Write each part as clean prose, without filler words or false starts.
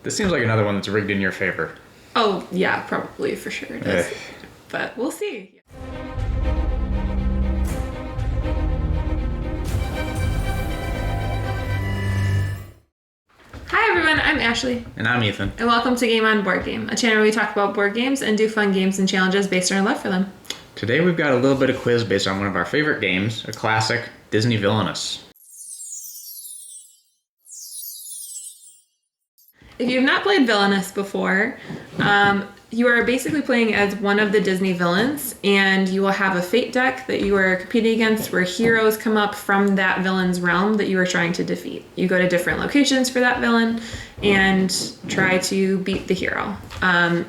This seems like another one that's rigged in your favor. Oh, yeah, probably, for sure it is. But we'll see. Hi everyone, I'm Ashley. And I'm Ethan. And welcome to Game on Board Game, a channel where we talk about board games and do fun games and challenges based on our love for them. Today we've got a little bit of quiz based on one of our favorite games, a classic, Disney Villainous. If you've not played Villainous before, you are basically playing as one of the Disney villains, and you will have a fate deck that you are competing against where heroes come up from that villain's realm that you are trying to defeat. You go to different locations for that villain and try to beat the hero.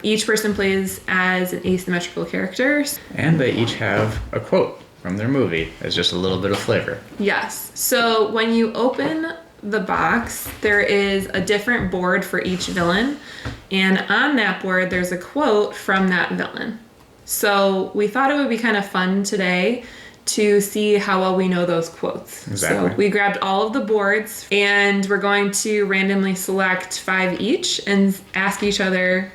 Each person plays as an asymmetrical character. And they each have a quote from their movie as just a little bit of flavor. Yes. So when you open the box, there is a different board for each villain, and on that board there's a quote from that villain. So we thought it would be kind of fun today to see how well we know those quotes. Exactly. So we grabbed all of the boards and we're going to randomly select 5 each and ask each other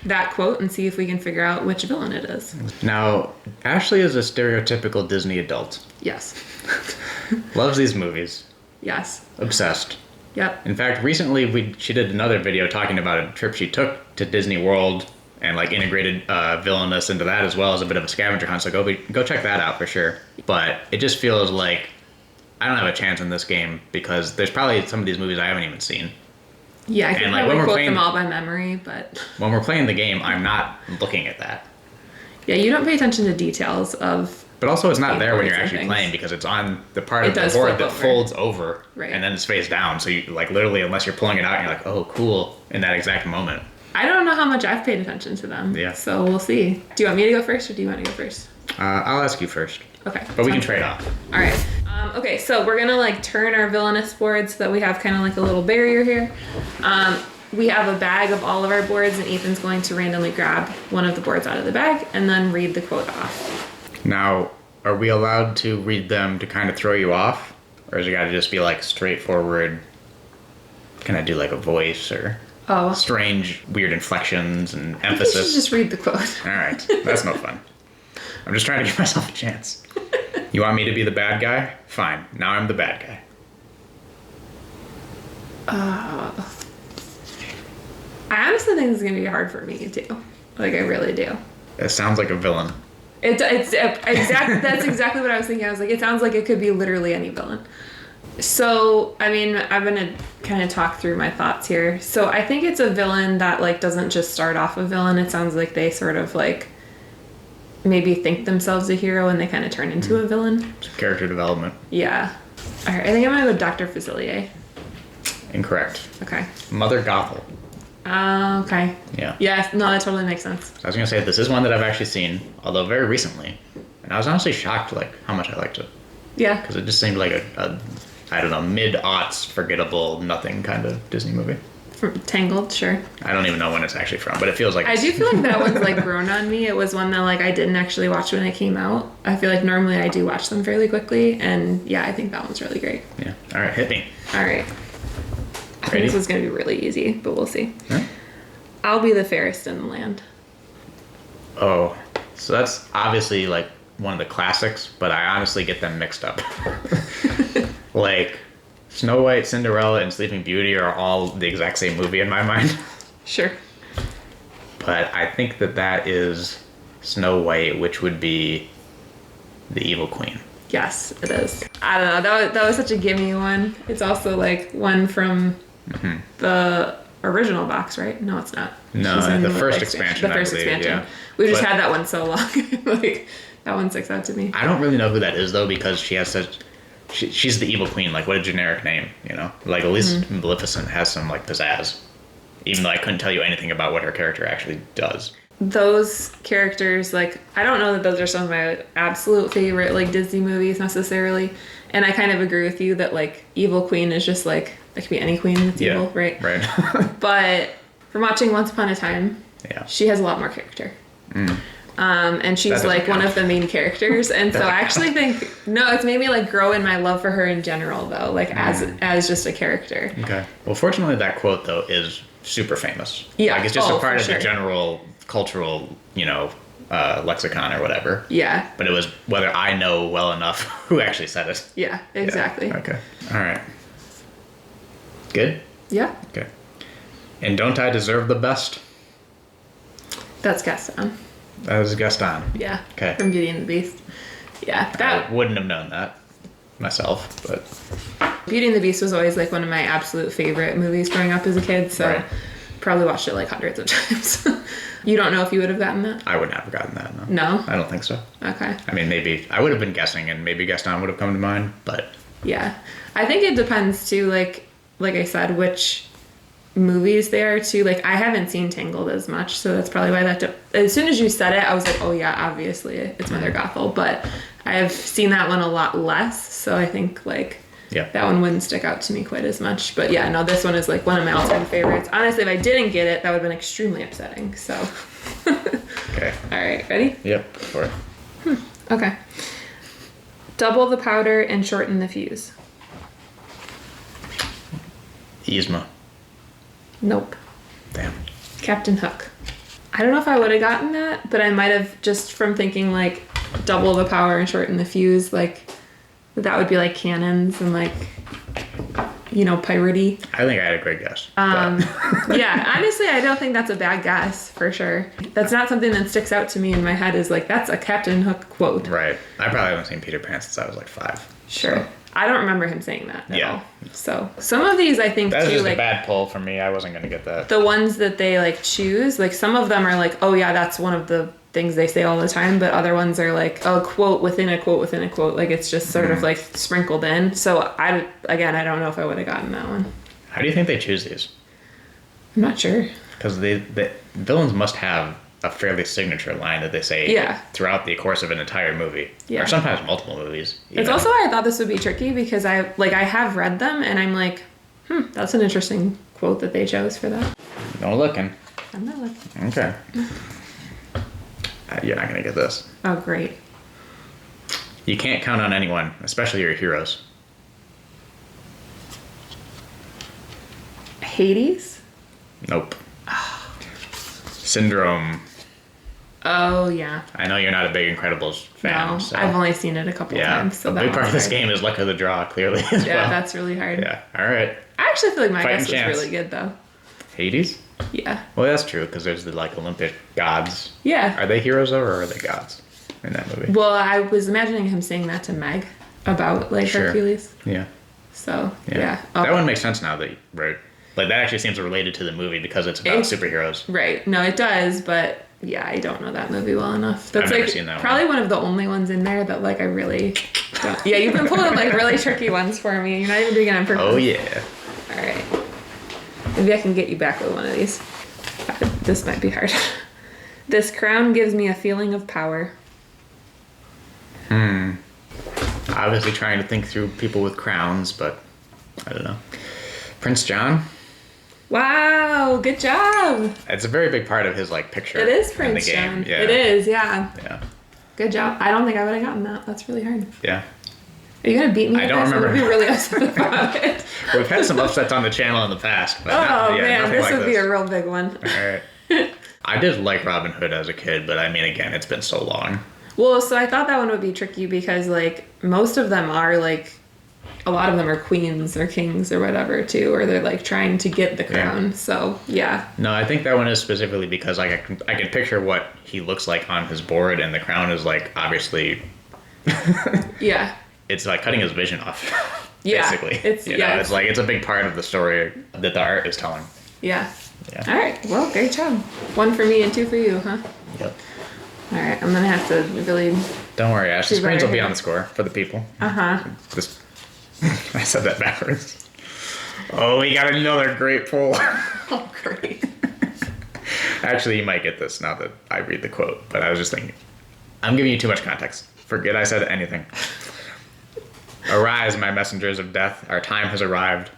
that quote and see if we can figure out which villain it is. Now, Ashley is a stereotypical Disney adult. Yes. Loves these movies. Yes. Obsessed. Yep. In fact, recently she did another video talking about a trip she took to Disney World and like integrated Villainous into that as well as a bit of a scavenger hunt. So go check that out for sure. But it just feels like I don't have a chance in this game because there's probably some of these movies I haven't even seen. Yeah, I can like, probably quote them all by memory, but when we're playing the game, I'm not looking at that. Yeah, you don't pay attention to details of. But also, it's not there when you're actually playing because it's on the part of the board that folds over, right, and then it's face down. So you like literally, unless you're pulling it out, you're like, oh, cool, in that exact moment. I don't know how much I've paid attention to them. Yeah. So we'll see. Do you want me to go first, or do you want to go first? I'll ask you first. Okay. But we can trade off. All right. Okay, so we're gonna like turn our Villainous board so that we have kind of like a little barrier here. We have a bag of all of our boards, and Ethan's going to randomly grab one of the boards out of the bag and then read the quote off. Now, are we allowed to read them to kind of throw you off? Or is it got to just be like straightforward? Can I do like a voice or strange, weird inflections and emphasis? I think you should just read the quote. All right. That's no fun. I'm just trying to give myself a chance. You want me to be the bad guy? Fine. Now I'm the bad guy. I honestly think this is going to be hard for me, too. Like, I really do. It sounds like a villain. That's exactly what I was thinking. I was like, it sounds like it could be literally any villain. So, I mean, I'm going to kind of talk through my thoughts here. So, I think it's a villain that, like, doesn't just start off a villain. It sounds like they sort of, like, maybe think themselves a hero and they kind of turn into a villain. Some character development. Yeah. All right, I think I'm going to go Dr. Facilier. Incorrect. Okay. Mother Gothel. Okay. Yeah. Yeah, no, that totally makes sense. I was going to say, this is one that I've actually seen, although very recently. And I was honestly shocked, like, how much I liked it. Yeah. Because it just seemed like a I don't know, mid-aughts, forgettable, nothing kind of Disney movie. From Tangled, sure. I don't even know when it's actually from, but it feels like I do feel like that one's, like, grown on me. It was one that, like, I didn't actually watch when it came out. I feel like normally I do watch them fairly quickly, and, yeah, I think that one's really great. Yeah. All right, hit me. All right. I think this is going to be really easy, but we'll see. Huh? I'll be the fairest in the land. Oh, so that's obviously like one of the classics, but I honestly get them mixed up. Like Snow White, Cinderella, and Sleeping Beauty are all the exact same movie in my mind. Sure. But I think that is Snow White, which would be the evil queen. Yes, it is. I don't know. That was such a gimme one. It's also like one from the original box, right? No, it's not. No, the first expansion. The first expansion. Yeah. We just had that one so long. Like, that one sticks out to me. I don't really know who that is, though, because she has such... She's the evil queen. Like, what a generic name, you know? Like, at least Maleficent has some, like, pizzazz. Even though I couldn't tell you anything about what her character actually does. Those characters, like, I don't know that those are some of my absolute favorite, like, Disney movies necessarily. And I kind of agree with you that, like, evil queen is just, like, it could be any queen that's evil, right? Right. But from watching Once Upon a Time, she has a lot more character. And she's like one of the main characters. And so I actually think, no, it's made me like grow in my love for her in general though, like as just a character. Okay. Well, fortunately that quote though is super famous. Yeah. Like it's just a Oh, part for of sure. the general cultural, lexicon or whatever. Yeah. But it was whether I know well enough who actually said it. Yeah, exactly. Yeah. Okay. All right. Good? Yeah. Okay. And don't I deserve the best? That's Gaston. That was Gaston. Yeah. Okay. From Beauty and the Beast. Yeah. I wouldn't have known that myself, but Beauty and the Beast was always like one of my absolute favorite movies growing up as a kid, so Right. probably watched it like hundreds of times. You don't know if you would have gotten that? I would not have gotten that. No. No? I don't think so. Okay. I mean, maybe I would have been guessing, and maybe Gaston would have come to mind, but Yeah. I think it depends too, like I said, which movies they are too. Like, I haven't seen Tangled as much, so that's probably why as soon as you said it, I was like, oh yeah, obviously it's Mother Gothel, but I've seen that one a lot less, so I think like yeah. that one wouldn't stick out to me quite as much. But yeah, no, this one is like one of my all-time favorites. Honestly, if I didn't get it, that would have been extremely upsetting, so. Okay. All right, ready? Yep. For it. Okay. Double the powder and shorten the fuse. Yzma. Nope. Damn. Captain Hook. I don't know if I would have gotten that, but I might have just from thinking like double the power and shorten the fuse, like that would be like cannons and like, piratey. I think I had a great guess. Yeah, honestly, I don't think that's a bad guess for sure. That's not something that sticks out to me in my head is like, that's a Captain Hook quote. Right. I probably haven't seen Peter Pan since I was like 5. Sure. So. I don't remember him saying that at Yeah. all. So some of these I think That's too, just like a bad pull for me. I wasn't going to get that. the ones that they like choose, like some of them are like, oh yeah, that's one of the things they say all the time, but other ones are like a quote within a quote within a quote, like it's just sort of like sprinkled in. So I don't know if I would have gotten that one. How do you think they choose these? I'm not sure. Because the villains must have a fairly signature line that they say Yeah. throughout the course of an entire movie. Yeah. Or sometimes multiple movies. It's also why I thought this would be tricky because I have read them and I'm like, that's an interesting quote that they chose for that. No looking. I'm not looking. Okay. You're not going to get this. Oh, great. You can't count on anyone, especially your heroes. Hades? Nope. Syndrome. Oh, yeah. I know you're not a big Incredibles fan. No, so. I've only seen it a couple times. So a that big part one's of this hard. game is luck of the draw, clearly. As Yeah, well. that's really hard. Yeah. All right. I actually feel like my Fighting guess was chance. really good, though. Hades? Yeah. Well, that's true because there's the Olympic gods. Yeah. Are they heroes though, or are they gods in that movie? Well, I was imagining him saying that to Meg about like Sure. Hercules. Yeah. So yeah. Oh, That one makes sense now that right. Like that actually seems related to the movie because it's about superheroes. right. No, it does, but yeah, I don't know that movie well enough. That's I've never like seen that probably one of the only ones in there that like I really don't. Yeah, you've been pulling like really tricky ones for me. You're not even doing it on purpose. Oh yeah. All right. Maybe I can get you back with one of these. This might be hard. This crown gives me a feeling of power. Obviously trying to think through people with crowns, but I don't know. Prince John? Wow, good job. It's a very big part of his like picture. It is in Prince the game. John. Yeah. It is, yeah. Yeah. Good job. I don't think I would have gotten that. That's really hard. Yeah. Are you gonna beat me? I at don't this? remember. I'm gonna be really upset about it. We've had some upsets on the channel in the past, but Oh man, nothing this like would be a real big one. All right. I did like Robin Hood as a kid, but I mean, again, it's been so long. Well, so I thought that one would be tricky because like most of them are like, a lot of them are queens or kings or whatever too, or they're like trying to get the crown. So yeah. No, I think that one is specifically because I can picture what he looks like on his board, and the crown is like obviously. Yeah. It's like cutting his vision off. Yeah, Basically, it's- yeah, it's like it's a big part of the story that the art is telling. Yeah. Yeah. All right. Well, great job. 1 for me and 2 for you, huh? Yep. All right. I'm gonna have to really. Don't worry, Ash. The She's screens will be right on the score for the people. Uh huh. This, I said that backwards. Oh, we got another great pull. Oh, great. Actually, you might get this now that I read the quote, but I was just thinking. I'm giving you too much context. Forget I said anything. Arise, my messengers of death. Our time has arrived.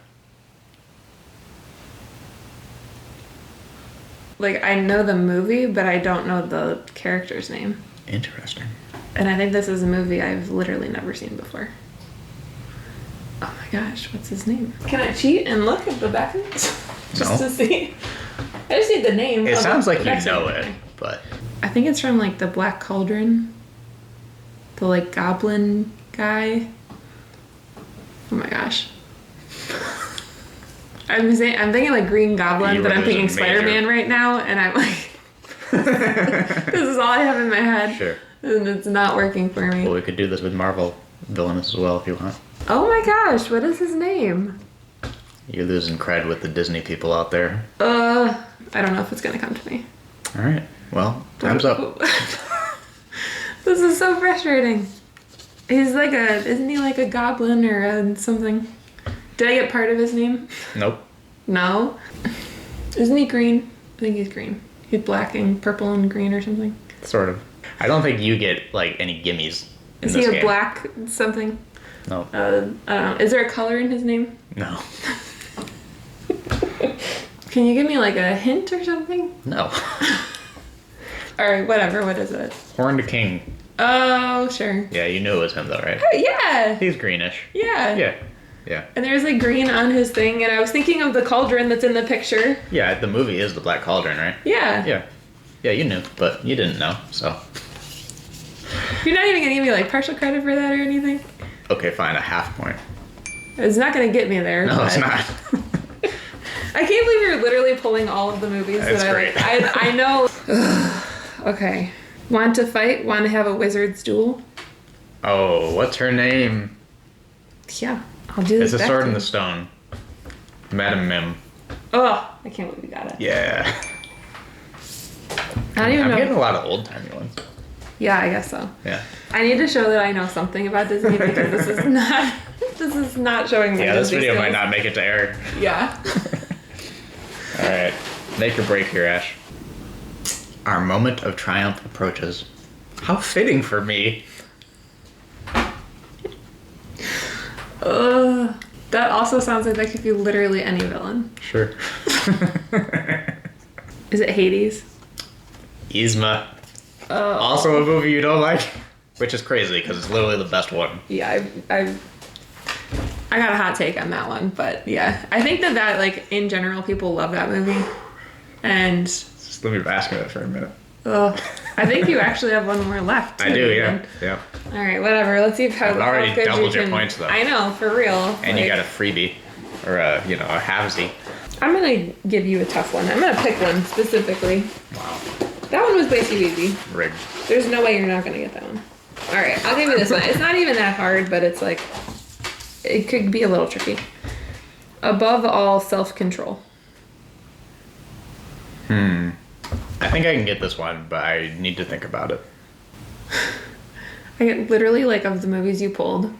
Like I know the movie, but I don't know the character's name. Interesting. And I think this is a movie I've literally never seen before. Oh my gosh, what's his name? Can I cheat and look at the back of it? Just No. to see? I just need the name. It sounds like you that's know it, but I think it's from like the Black Cauldron. The like goblin guy. Oh my gosh. I'm thinking like Green Goblin, but I'm thinking Spider-Man right now, and I'm like, this is all I have in my head. Sure. And it's not working for me. Well, we could do this with Marvel Villainous as well if you want. Oh my gosh, what is his name? You're losing cred with the Disney people out there. I don't know if it's gonna come to me. All right. Well, time's up. This is so frustrating. Isn't he like a goblin or something? Did I get part of his name? Nope. No. Isn't he green? I think he's green. He's black and purple and green or something. Sort of. I don't think you get like any gimmies. Is he a black something? No. I don't know. Is there a color in his name? No. Can you give me like a hint or something? No. All right, whatever. What is it? Horned King. Oh, sure. Yeah, you knew it was him though, right? Oh, yeah. He's greenish. Yeah. Yeah. Yeah. And there's like green on his thing, and I was thinking of the cauldron that's in the picture. Yeah, the movie is the Black Cauldron, right? Yeah. Yeah. Yeah, you knew, but you didn't know, so. You're not even gonna give me like partial credit for that or anything? Okay, fine, a half point. It's not gonna get me there. No, it's not. I can't believe you're literally pulling all of the movies That's that great. I know. Okay. Want to fight? Want to have a wizard's duel? Oh, what's her name? Yeah, I'll do this. It's a back sword to in you. the stone. Madam Mim. Oh, I can't believe you got it. Yeah. I don't even I'm know. getting a lot of old-timey ones. Yeah, I guess so. Yeah. I need to show that I know something about Disney because this is not. This is not showing my Yeah, this Disney video skills. might not make it to air. Yeah. All right. Make or break here, Ash. Our moment of triumph approaches. How fitting for me. That also sounds like that could be literally any villain. Sure. Is it Hades? Yzma. Oh. Also a movie you don't like? Which is crazy because it's literally the best one. Yeah, I got a hot take on that one, but yeah, I think that like in general people love that movie, and Just let me bask in it for a minute. I think you actually have one more left. I do, yeah. Yeah. All right, whatever. Let's see how. I've already how good doubled you your can, points, though. I know, for real. And you got a freebie. Or a halvesy. I'm gonna give you a tough one. I'm gonna pick one specifically. Wow. That one was way too easy. Rigged. There's no way you're not gonna get that one. All right, I'll give you this one. It's not even that hard, but it's like it could be a little tricky. Above all, self-control. I think I can get this one, but I need to think about it. I get literally like of the movies you pulled,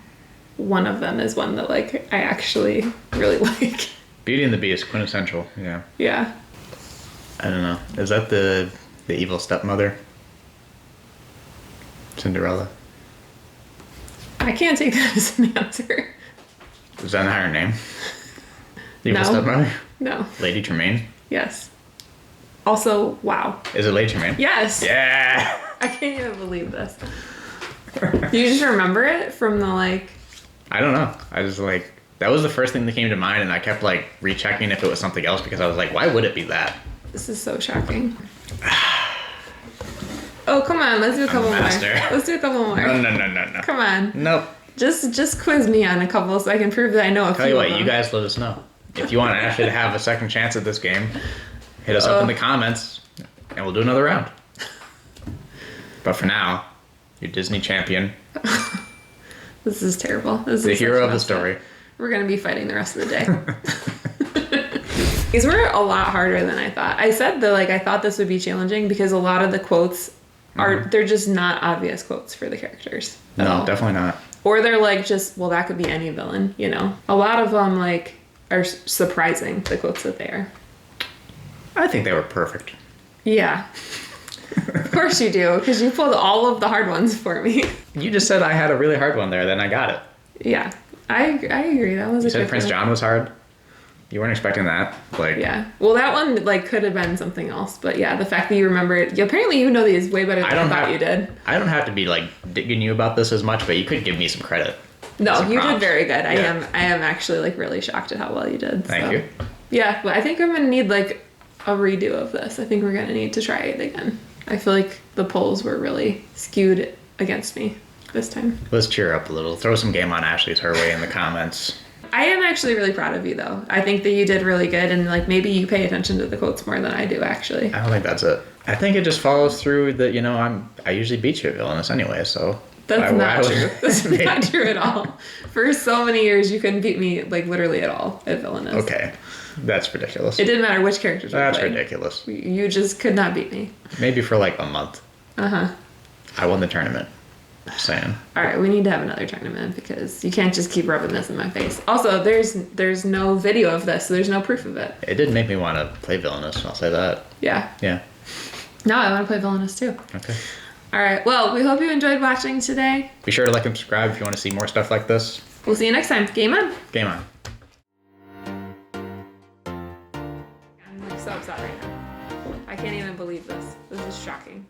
one of them is one that like I actually really like. Beauty and the Beast, quintessential. Yeah. Yeah. I don't know. Is that the evil stepmother? Cinderella. I can't take that as an answer. Is that not her name? The evil No. stepmother? No. Lady Tremaine? Yes. Also, wow. Is it Lady Tremaine? Yes. Yeah! I can't even believe this. You just remember it from the like. I don't know. I just like, that was the first thing that came to mind, and I kept like rechecking if it was something else because I was like, why would it be that? This is so shocking. Oh, come on. Let's do a couple more. master. Let's do a couple more. No. Come on. Nope. Just quiz me on a couple so I can prove that I know a few. Tell you what, of them. you guys let us know. If you want Ashley to have a second chance at this game, hit us up in the comments, and we'll do another round. But for now, your Disney champion, This is terrible. This the is hero such of the mess up. story. We're gonna be fighting the rest of the day. These were a lot harder than I thought. I said that like I thought this would be challenging because a lot of the quotes are they're just not obvious quotes for the characters. at No, all. definitely not. Or they're like just well that could be any villain, you know. A lot of them like are surprising the quotes that they are. I think they were perfect. Yeah. Of course you do, because you pulled all of the hard ones for me. You just said I had a really hard one there, then I got it. Yeah, I agree. That was You a said good Prince one. John was hard? You weren't expecting that? Like, Yeah. Well, that one like could have been something else, but yeah, the fact that you remember it. Apparently, you know these way better than I thought you did. I don't have to be like digging you about this as much, but you could give me some credit. No, Some you did props. very good. I Yeah. am actually like really shocked at how well you did. Thank so. you. Yeah, but I think I'm gonna need like a redo of this. I think we're gonna need to try it again. I feel like the polls were really skewed against me this time. Let's cheer up a little. Throw some game on Ashley's her way in the comments. I am actually really proud of you, though. I think that you did really good, and like maybe you pay attention to the quotes more than I do, actually. I don't think that's it. I think it just follows through that, you know, I usually beat you at Villainous anyway, so. That's not true. That's not true at all. For so many years, you couldn't beat me, like, literally at all at Villainous. Okay. That's ridiculous. It didn't matter which characters we That's played. ridiculous. You just could not beat me. Maybe for like a month. Uh-huh. I won the tournament. Just saying. All right, we need to have another tournament because you can't just keep rubbing this in my face. Also, there's no video of this, so there's no proof of it. It did make me want to play Villainous, I'll say that. Yeah. Yeah. No, I want to play Villainous too. Okay. All right, well, we hope you enjoyed watching today. Be sure to like and subscribe if you want to see more stuff like this. We'll see you next time. Game on. Game on. I'm like so upset right now. I can't even believe this. This is shocking.